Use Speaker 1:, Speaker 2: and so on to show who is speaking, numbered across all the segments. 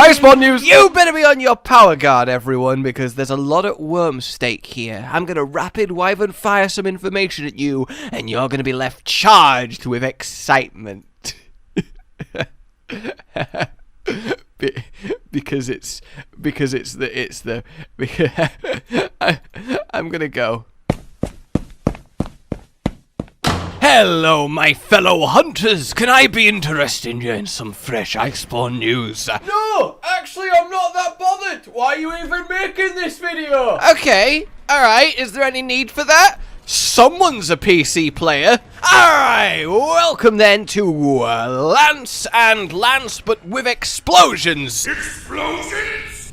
Speaker 1: Iceborne news! You better be on your power guard, everyone, because there's a lot at worm stake here. I'm gonna rapid wyvern fire some information at you, and you're gonna be left charged with excitement. I'm gonna go. Hello, my fellow hunters! Can I be interested in some fresh Iceborne news?
Speaker 2: No! Actually, I'm not that bothered! Why are you even making this video?
Speaker 1: Okay, alright, is there any need for that? Someone's a PC player. Alright, welcome then to Lance and Lance, but with explosions.
Speaker 2: Explosions?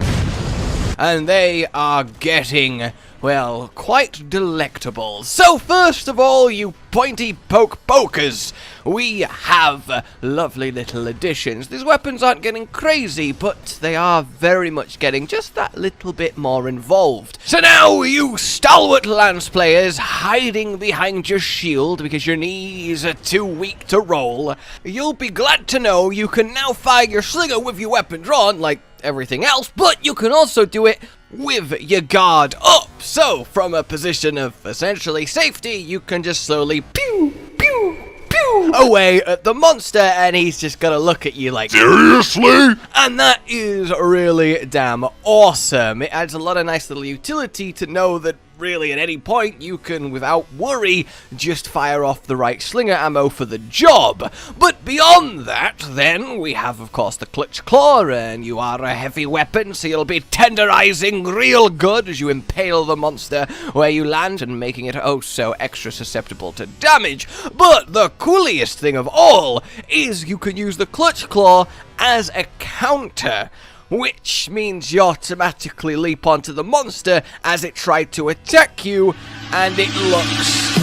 Speaker 1: And they are getting, well, quite delectable. So first of all, you pointy poke pokers, we have lovely little additions. These weapons aren't getting crazy, but they are very much getting just that little bit more involved. So now, you stalwart lance players hiding behind your shield because your knees are too weak to roll, you'll be glad to know you can now fire your slinger with your weapon drawn, like everything else, but you can also do it with your guard up. So from a position of essentially safety, you can just slowly pew, pew, pew away at the monster, and he's just gonna look at you like,
Speaker 2: seriously?
Speaker 1: And that is really damn awesome. It adds a lot of nice little utility to know that really at any point you can, without worry, just fire off the right slinger ammo for the job. But beyond that, then, we have of course the clutch claw, and you are a heavy weapon, so you'll be tenderizing real good as you impale the monster where you land and making it oh so extra susceptible to damage. But the coolest thing of all is you can use the clutch claw as a counter, which means you automatically leap onto the monster as it tried to attack you, and it looks...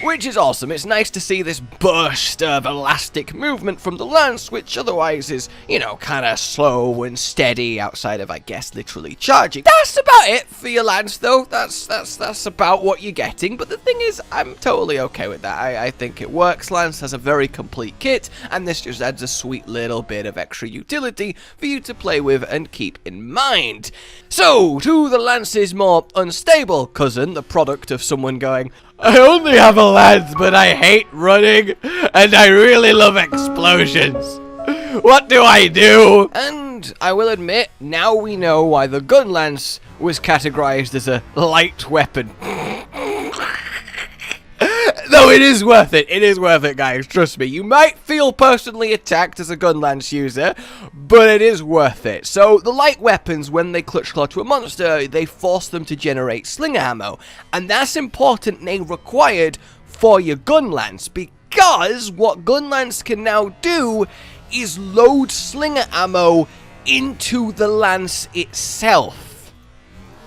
Speaker 1: which is awesome. It's nice to see this burst of elastic movement from the lance, which otherwise is, you know, kind of slow and steady outside of, I guess, literally charging. That's about it for your lance, though. That's about what you're getting. But the thing is, I'm totally okay with that. I think it works. Lance has a very complete kit, and this just adds a sweet little bit of extra utility for you to play with and keep in mind. So, to the lance's more unstable cousin, the product of someone going, I only have a lance, but I hate running, and I really love explosions. What do I do? And I will admit, now we know why the Gunlance was categorized as a light weapon. Though it is worth it. It is worth it, guys. Trust me. You might feel personally attacked as a Gunlance user, but it is worth it. So, the light weapons, when they clutch claw to a monster, they force them to generate slinger ammo. And that's important and required for your Gunlance, because what Gunlance can now do is load slinger ammo into the lance itself.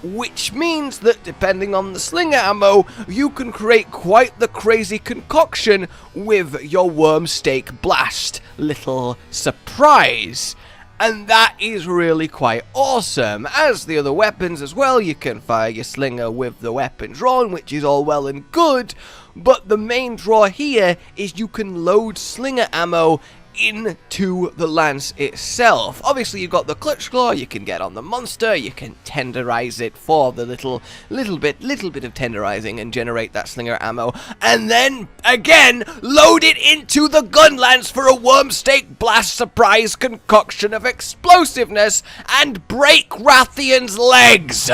Speaker 1: Which means that depending on the slinger ammo, you can create quite the crazy concoction with your worm stake blast little surprise. And that is really quite awesome. As the other weapons as well, you can fire your slinger with the weapon drawn, which is all well and good, but the main draw here is you can load slinger ammo into the lance itself. Obviously you've got the clutch claw, you can get on the monster, you can tenderize it for the little bit of tenderizing and generate that slinger ammo, and then again load it into the Gunlance for a worm stake blast surprise concoction of explosiveness and break Rathian's legs.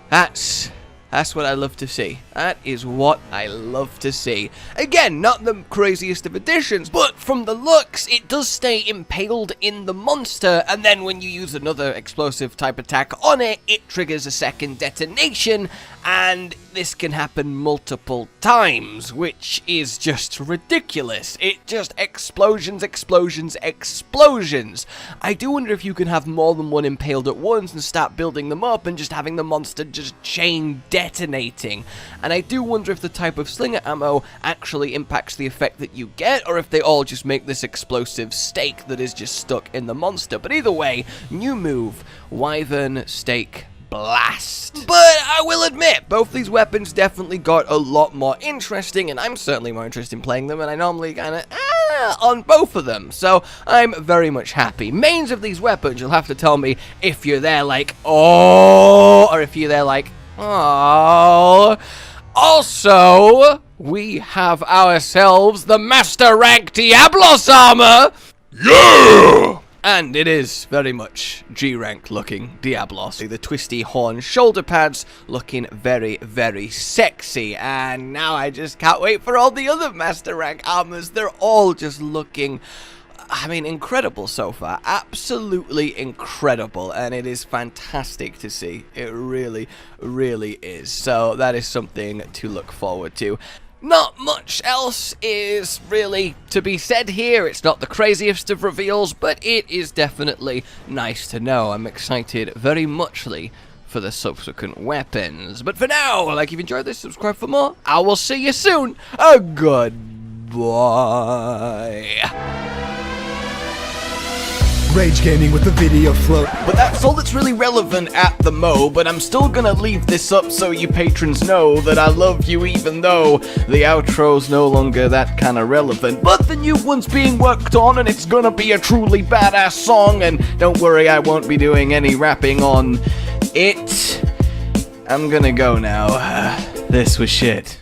Speaker 1: That's what I love to see. That is what I love to see. Again, not the craziest of additions, but from the looks, it does stay impaled in the monster, and then when you use another explosive type attack on it, it triggers a second detonation, and this can happen multiple times, which is just ridiculous. It just explosions, explosions, explosions. I do wonder if you can have more than one impaled at once and start building them up and just having the monster just chain detonating. And I do wonder if the type of slinger ammo actually impacts the effect that you get, or if they all just make this explosive stake that is just stuck in the monster. But either way, new move, Wyvern Stake Blast. But I will admit, both these weapons definitely got a lot more interesting, and I'm certainly more interested in playing them, and I normally kind of, on both of them. So I'm very much happy. Mains of these weapons, you'll have to tell me if you're there like, oh, or if you're there like, oh. Also, we have ourselves the Master Rank Diablos armor. Yeah! And it is very much G-rank looking Diablos. The twisty horn shoulder pads looking very, very sexy. And now I just can't wait for all the other Master Rank armors. They're all just looking, I mean, incredible so far. Absolutely incredible. And it is fantastic to see. It really, really is. So that is something to look forward to. Not much else is really to be said here. It's not the craziest of reveals, but it is definitely nice to know. I'm excited very muchly for the subsequent weapons. But for now, like, if you enjoyed this, subscribe for more. I will see you soon. Goodbye.
Speaker 3: Rage Gaming with the video flow.
Speaker 1: But that's all that's really relevant at the mo, but I'm still gonna leave this up so you patrons know that I love you even though the outro's no longer that kind of relevant. But the new one's being worked on and it's gonna be a truly badass song, and don't worry, I won't be doing any rapping on it. I'm gonna go now. This was shit.